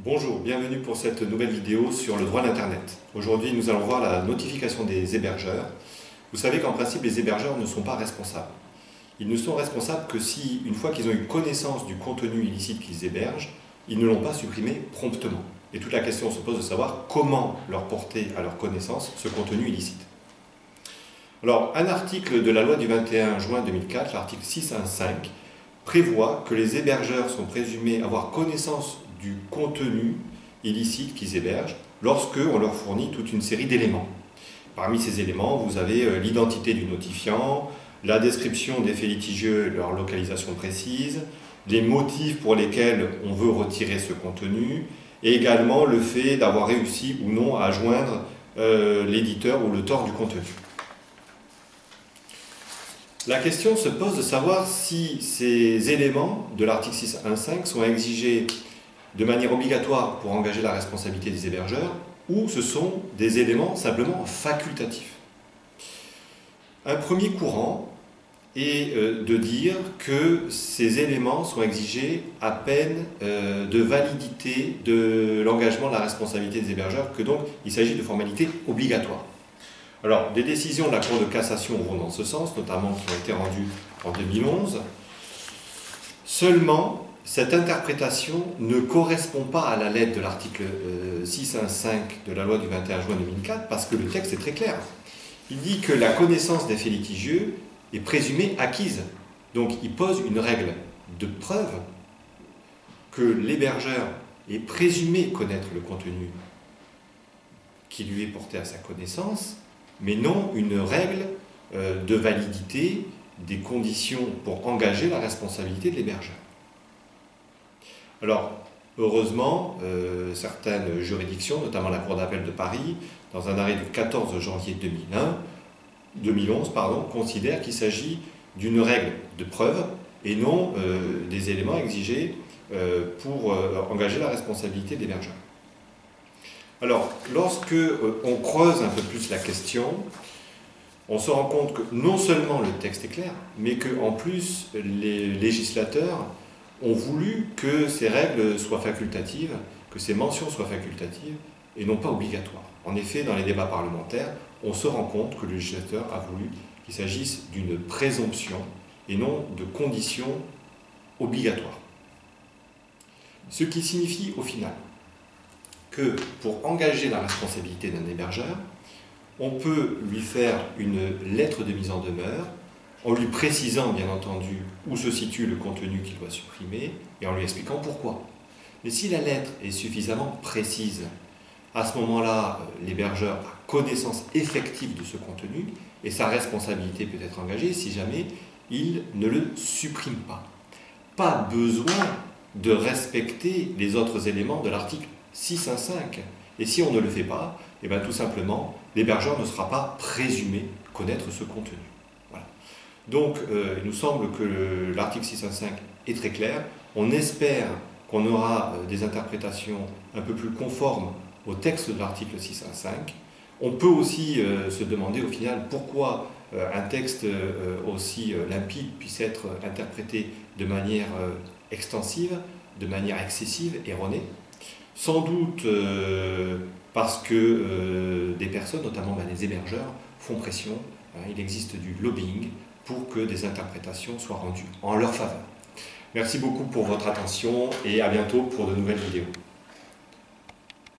Bonjour, bienvenue pour cette nouvelle vidéo sur le droit d'Internet. Aujourd'hui, nous allons voir la notification des hébergeurs. Vous savez qu'en principe, les hébergeurs ne sont pas responsables. Ils ne sont responsables que si, une fois qu'ils ont eu connaissance du contenu illicite qu'ils hébergent, ils ne l'ont pas supprimé promptement. Et toute la question se pose de savoir comment leur porter à leur connaissance ce contenu illicite. Alors, un article de la loi du 21 juin 2004, l'article 615, prévoit que les hébergeurs sont présumés avoir connaissance du contenu illicite qu'ils hébergent lorsqu'on leur fournit toute une série d'éléments. Parmi ces éléments, vous avez l'identité du notifiant, la description des faits litigieux, leur localisation précise, les motifs pour lesquels on veut retirer ce contenu, et également le fait d'avoir réussi ou non à joindre l'éditeur ou l'auteur du contenu. La question se pose de savoir si ces éléments de l'article 615 sont exigés de manière obligatoire pour engager la responsabilité des hébergeurs ou ce sont des éléments simplement facultatifs. Un premier courant est de dire que ces éléments sont exigés à peine de validité de l'engagement de la responsabilité des hébergeurs, que donc il s'agit de formalités obligatoires. Alors, des décisions de la Cour de cassation vont dans ce sens, notamment qui ont été rendues en 2011. Seulement, cette interprétation ne correspond pas à la lettre de l'article 615 de la loi du 21 juin 2004, parce que le texte est très clair. Il dit que la connaissance des faits litigieux est présumée acquise. Donc, il pose une règle de preuve que l'hébergeur est présumé connaître le contenu qui lui est porté à sa connaissance, mais non une règle de validité des conditions pour engager la responsabilité de l'hébergeur. Alors, heureusement, certaines juridictions, notamment la Cour d'appel de Paris, dans un arrêt du 14 janvier 2011, considèrent qu'il s'agit d'une règle de preuve et non des éléments exigés pour engager la responsabilité de l'hébergeur. Alors, lorsque on creuse un peu plus la question, on se rend compte que non seulement le texte est clair, mais qu'en plus, les législateurs ont voulu que ces règles soient facultatives, que ces mentions soient facultatives et non pas obligatoires. En effet, dans les débats parlementaires, on se rend compte que le législateur a voulu qu'il s'agisse d'une présomption et non de conditions obligatoires. Ce qui signifie au final que pour engager la responsabilité d'un hébergeur, on peut lui faire une lettre de mise en demeure en lui précisant bien entendu où se situe le contenu qu'il doit supprimer et en lui expliquant pourquoi. Mais si la lettre est suffisamment précise, à ce moment-là, l'hébergeur a connaissance effective de ce contenu et sa responsabilité peut être engagée si jamais il ne le supprime pas. Pas besoin de respecter les autres éléments de l'article 615. Et si on ne le fait pas, eh bien, tout simplement, l'hébergeur ne sera pas présumé connaître ce contenu. Voilà. Donc, il nous semble que l'article 615 est très clair. On espère qu'on aura des interprétations un peu plus conformes au texte de l'article 615. On peut aussi se demander au final pourquoi un texte aussi limpide puisse être interprété de manière extensive, de manière excessive, erronée. Sans doute parce que des personnes, notamment les hébergeurs, font pression. Il existe du lobbying pour que des interprétations soient rendues en leur faveur. Merci beaucoup pour votre attention et à bientôt pour de nouvelles vidéos.